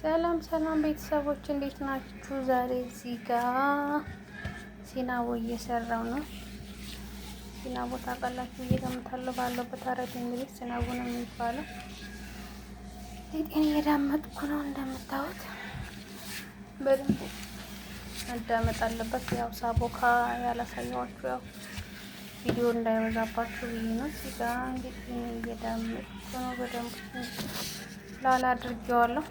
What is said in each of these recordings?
ሰላም ሰላም ቤተሰቦች እንዴት ናችሁ? ዛሬ እዚህ ጋር ሲናቦ እየሰራው ነው። ሲናቦ ታውቃላችሁ ብዬ እገምታለሁ። ባለበት አረብ እንግሊዝ ሲናቦ ነው የሚባለው። ሊጤን እየዳመጥኩ ነው። እንደምታዩት በደንብ መዳመጥ አለበት። ያው ሳቦካ ያላሳየኋችሁ ያው ቪዲዮ እንዳይበዛባችሁ ብዬ ነው። እዚህ ጋር እንግዲህ እየዳመጥኩ ነው። በደንብ ላላ አድርጌዋለሁ።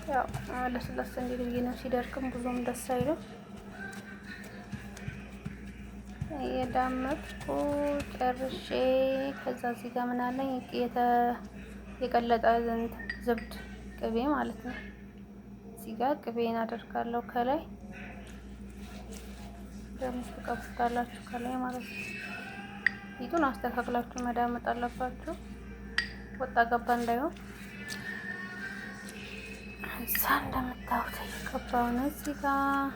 ያው ለስላሳ እንዲል ብዬ ነው። ሲደርቅም ብዙም ደስ አይልም። የዳመጥኩ ጨርሼ ከዛ እዚህ ጋር ምን አለኝ የቀለጠ ዝብድ ቅቤ ማለት ነው። እዚህ ጋር ቅቤን አደርጋለሁ ከላይ ደግሞ ትቀቡታላችሁ ከላይ ማለት ነው። ፊቱን አስተካክላችሁ መዳመጥ አለባችሁ፣ ወጣ ገባ እንዳይሆን። እዛ እንደምታዩት እየቀባው ነው። እዚህ ጋር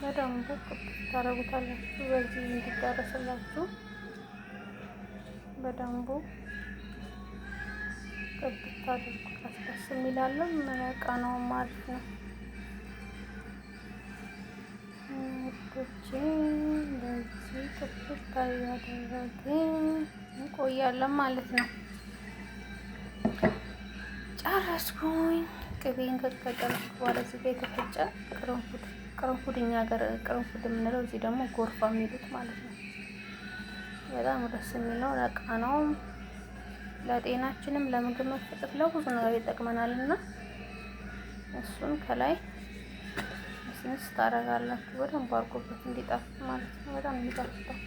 በደንቡ ቅብት ታረጉታላችሁ፣ በዚህ እንዲዳረስላችሁ በደንቡ ቅብት አድርጉት። ደስ የሚላለም መለቃ ነው ማለት ነው። ወዶቼ በዚህ ቅብት ያደረግን እንቆያለን ማለት ነው። ጨረስኩኝ። ቅቤን ከቀጠልኩ በኋላ እዚህ ጋር የተፈጨ ቅርንፉድ፣ እኛ ሀገር ቅርንፉድ የምንለው እዚህ ደግሞ ጎርፋ የሚሉት ማለት ነው። በጣም ደስ የሚለው ለቃናውም ለጤናችንም ለምግብ መፈጨት ለብዙ ነገር ይጠቅመናል እና እሱን ከላይ ስንስ ታደርጋላችሁ። በደንብ አድርጎበት እንዲጣፍጥ ማለት ነው። በጣም የሚጣፍጠው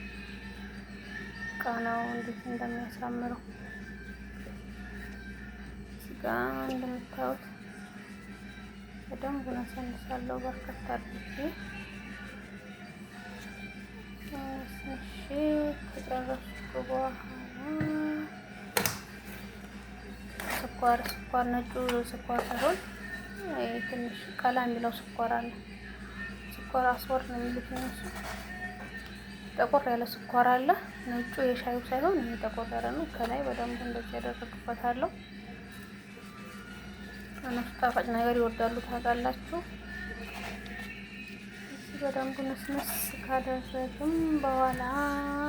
ቃናው እንዴት እንደሚያሳምረው ጋር እንደምታዩት በደንብ አሳንሳለሁ። በርከት አድርጌ አስንሼ ከጨረስኩ በኋላ ስኳር ነጩ ስኳር ሳይሆን ትንሽ ቀላ የሚለው ስኳር አለ። ስኳር አስወር ነው የሚሉት እነሱ። ጠቆር ያለ ስኳር አለ። ነጩ የሻዩ ሳይሆን ይሄ ጠቆር ያለ ነው። ከላይ በደንብ እንደዚህ ያደረግበታለሁ። እነሱ ጣፋጭ ነገር ይወዳሉ ታውቃላችሁ። እዚህ በደንብ ነስነስ ካደረግን በኋላ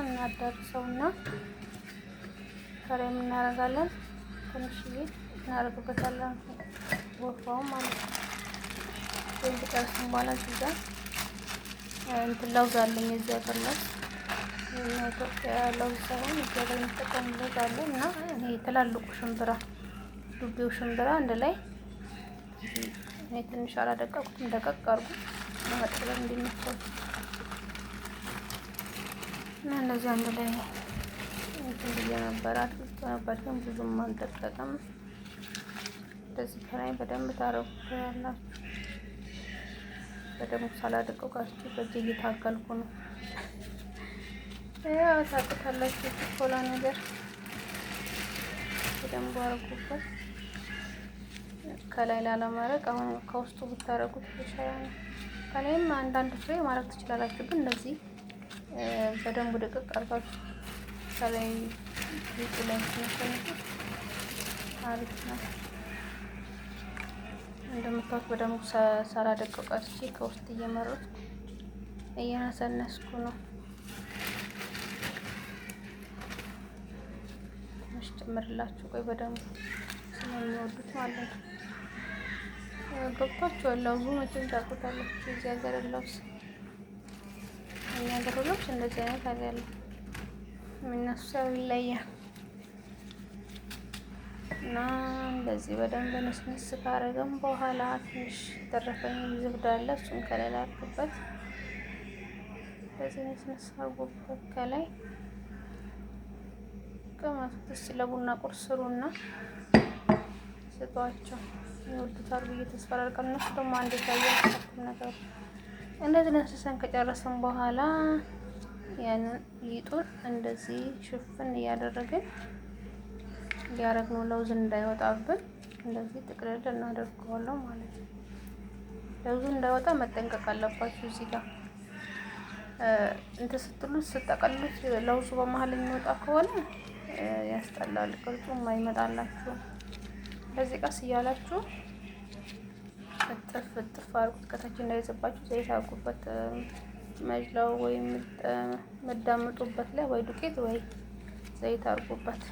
እናዳርሰውና ከላይ እናደርጋለን። ትንሽዬ እናደርግበታለን ወፍራው ማለት ነው። ወይም ከጨረስን በኋላ እዚህ ጋር እንትን ለውዝ አለኝ። እዚህ ሀገር ለውዝ የኢትዮጵያ ለውዝ ሳይሆን እዚህ ሀገር የሚጠቀሙ ለውዝ አለ እና ይሄ ትላልቁ ሽምብራ ዱቤው ሽምብራ አንድ ላይ እኔ ትንሽ አላደቀቁትም፣ ደቀቅ አድርጉ ለመጥበል እንዲመቸው እና እንደዚህ አንድ ላይ እንትን ብዬ ነበር አድርጌ ነበር፣ ግን ብዙም አልደቀቀም። እንደዚህ ከላይ በደንብ ታረጉታላችሁ። በደንብ ሳላደቀው ቀርቼ በእጄ እየታገልኩ ነው። ያው ታውቁታላችሁ ችኮላ ነገር በደንብ አድርጉበት። ከላይ ላለማድረግ አሁን ከውስጡ ብታረጉት ይሻላል ነው። ከላይም አንዳንድ ፍሬ ማድረግ ትችላላችሁ፣ ግን እንደዚህ በደንብ ደቀቅ አድርጋችሁ ከላይ ሊጡ ላይ ትነኩት አሪፍ ነው። እንደምታዩት በደንብ ሳላደቀው ቀርቼ ከውስጥ እየመረጥኩ እየነሰነስኩ ነው። ትንሽ ጨምርላችሁ ቆይ በደንብ ስለሚወዱት ማለት ነው። ገብቷችኋል? ለውዙ መቼም ታውቁታላችሁ። እዚህ ሀገር ለውዝ እኛ ሀገር ለውዝ እንደዚህ አይነት አይደለም። የእነሱ ሰው ይለያል እና እንደዚህ በደንብ ነስነስ ካረገም በኋላ ትንሽ ተረፈኝ ዝብዳ አለ። እሱን ከላይ አድርጉበት። በዚህ ነስነስ አድርጉበት ከላይ ቀማቱት። እስኪ ለቡና ቁርስ ስሩና ስጧቸው፣ ይወዱታል ብዬ ተስፋ አደርጋለሁ። እነሱ ደግሞ አንድ ታያችሁ ነገር እንደዚህ ነስሰን ከጨረስን በኋላ ያንን ሊጡን እንደዚህ ሽፍን እያደረግን ሊያረግነው ለውዝ እንዳይወጣብን እንደዚህ ጥቅልል እናደርገዋለን ማለት ነው። ለውዙ እንዳይወጣ መጠንቀቅ አለባችሁ። እዚህ ጋር እንትን ስትሉት ስትጠቀልሉት ለውዙ በመሀል የሚወጣ ከሆነ ያስጠላል። ቅርጹ የማይመጣላችሁ በዚህ ቀስ እያላችሁ እጥፍ እጥፍ አድርጉት። ከታች እንዳይዘባችሁ ዘይት አድርጉበት። መጅላው ወይም የምዳምጡበት ላይ ወይ ዱቄት ወይ ዘይት አድርጉበት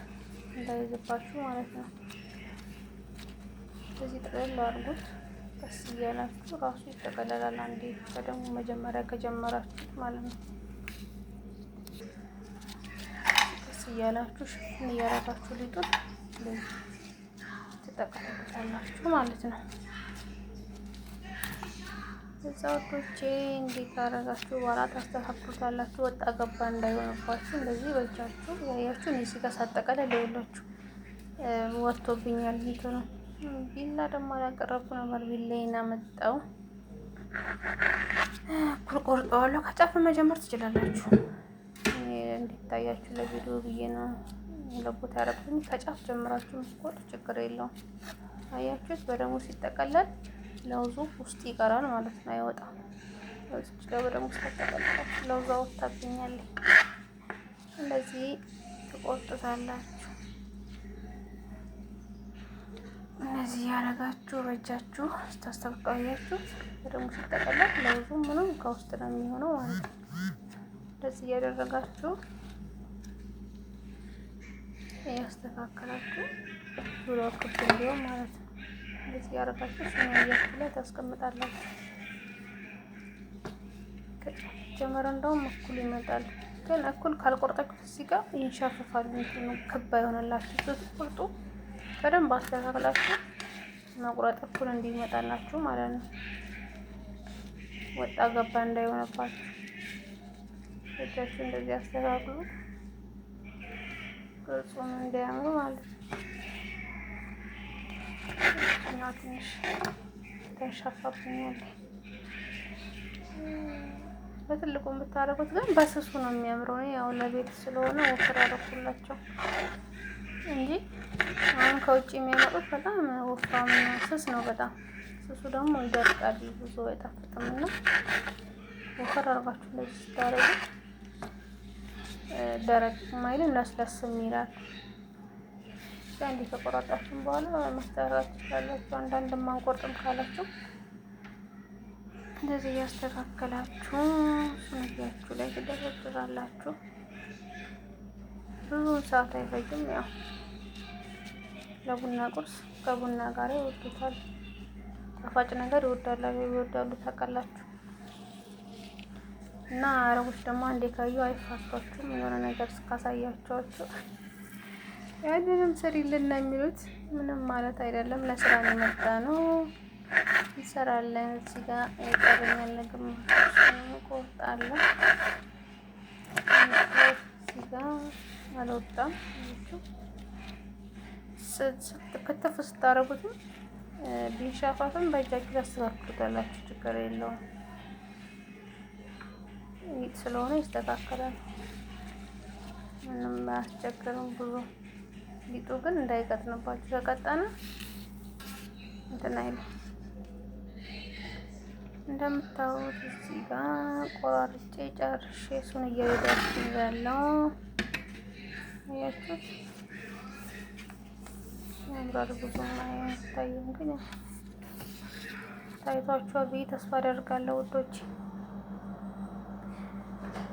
እንዳይዘባችሁ ማለት ነው። እዚህ ጥቅልል አድርጉት። ቀስ እያላችሁ ራሱ ይጠቀለላል። አንዴ ከደግሞ መጀመሪያ ከጀመራችሁት ማለት ነው። ቀስ እያላችሁ ሽፍን እያረጋችሁ ሊጡን ትጠቀልሉታላችሁ ማለት ነው። እዛ ወዶቼ እንዲህ ካረጋችሁ በኋላ ታስተካክሉታላችሁ። ወጣ ገባ እንዳይሆንባችሁ እንደዚህ በእጃችሁ ያያችሁ። እዚህ ጋር ሳጠቀለል ይኸውላችሁ ወጥቶብኛል እንትኑ። ቢላ ደግሞ አላቀረብኩ ነበር። ቢላዬን አመጣው እኩል ቆርጠዋለሁ። ከጫፍ መጀመር ትችላላችሁ። እንዲታያችሁ ለቪዲዮ ብዬ ነው ለቦታ ያረኩኝ። ከጫፍ ጀምራችሁ ምትቆርጡ ችግር የለውም። አያችሁት? በደሙ ሲጠቀለል ለውዙ ውስጥ ይቀራል ማለት ነው፣ አይወጣም። እዚህ ጋር በደሙ ሲጠቀለል ለውዟ ወጣብኛለች። እንደዚህ ትቆርጡታላችሁ። እነዚህ ያረጋችሁ በእጃችሁ ስታስተካክላችሁ በደሙ ሲጠቀለል ለውዙ ምንም ከውስጥ ነው የሚሆነው ማለት ነው። እንደዚህ እያደረጋችሁ ያስተካከላችሁ ዙሮ ክብ እንዲሆን ማለት ነው። እንደዚህ ያረጋችሁ ሲኒያችሁ ላይ ታስቀምጣላችሁ። ጀመረ እንደውም እኩል ይመጣል፣ ግን እኩል ካልቆርጣችሁት እዚህ ጋር ይንሻፈፋል። እንትኑ ክብ አይሆንላችሁ። ስትቆርጡ በደንብ አስተካክላችሁ መቁረጥ እኩል እንዲመጣላችሁ ማለት ነው። ወጣ ገባ እንዳይሆንባችሁ እጃችሁ እንደዚህ አስተካክሉ፣ ቅርጹን እንዲያምሩ ማለት ነው። እና ትንሽ ተንሻፋብኛል። በትልቁ የምታረጉት ግን በስሱ ነው የሚያምረው። ያው ለቤት ስለሆነ ወፍር አደረኩላቸው እንጂ አሁን ከውጭ የሚያመጡት በጣም ወፍራም ስስ ነው። በጣም ስሱ ደግሞ ይደርቃል፣ ብዙ አይጣፍጥም። እና ወፍር አድርጋችሁ እንደዚህ ስታረጉ ደረቅ ማይልም ለስለስም ይላል። አንዴ ከቆራጣችሁም በኋላ ማስተካከል ትችላላችሁ። አንዳንድ ማንቆርጥም ካላችሁ እንደዚህ ያስተካከላችሁ ሱንያችሁ ላይ ትደረድራላችሁ። ብዙ ሰዓት አይፈጅም። ያው ለቡና ቁርስ ከቡና ጋር ይወዱታል። ጣፋጭ ነገር ይወዳሉ ታውቃላችሁ። እና አረቦች ደግሞ አንዴ ካዩ አይፋቷችሁም። የሆነ ነገር ካሳያችኋቸው ያንንም ስሪልን ነው የሚሉት። ምንም ማለት አይደለም። ለስራ ነው የመጣ ነው፣ እንሰራለን። እዚህ ጋር የቀረኛል ነገር ቆርጣለሁ። እዚህ ጋር አልወጣም። ክትፍ ስታረጉትም ቢንሻፋፍም በእጃችሁ ታስተካክሉታላችሁ። ችግር የለውም። ይህ ስለሆነ ይስተካከላል። ምንም አያስቸግርም ብዙ። ሊጡ ግን እንዳይቀጥንባችሁ፣ ከቀጠነ እንትን አይልም። እንደምታዩት እዚህ ጋር ቆራርጬ ጨርሼ እሱን እየሄዳችሁ ያለው አያችሁት? ያምራል። ብዙ አይታይም፣ ግን ታይቷችኋል ብዬ ተስፋ አደርጋለሁ ውዶች።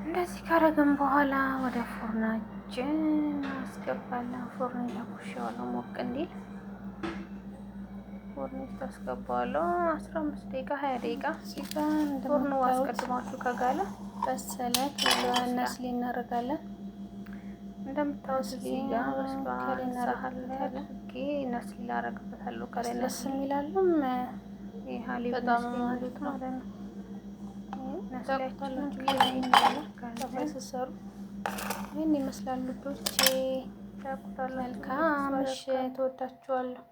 እንደዚህ ካረግን በኋላ ወደ ፎርናችን አስገባለን። ፎርኔ ለኩሼዋለሁ ሞቅ እንዲል ፎርኔ ታስገባዋለሁ። 15 ደቂቃ 20 ደቂቃ ሲጋን ፎርኖ አስቀድማችሁ ከጋለ በሰለ ነስሊ እናደርጋለን። እንደምታውቁት እዚህ ጋር በስሏል እናደርጋለን። ነስሊ ላደርግበታለሁ። ከላይ ነስሊ የሚላሉም ይሄ በጣም ማለት ነው። ሲሰሩ ይህን ይመስላል ልጆቼ። መልካም ምሽት። እወዳችኋለሁ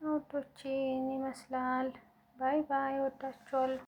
ውዶቼ። ይህን ይመስላል። ባይ ባይ። እወዳችኋለሁ።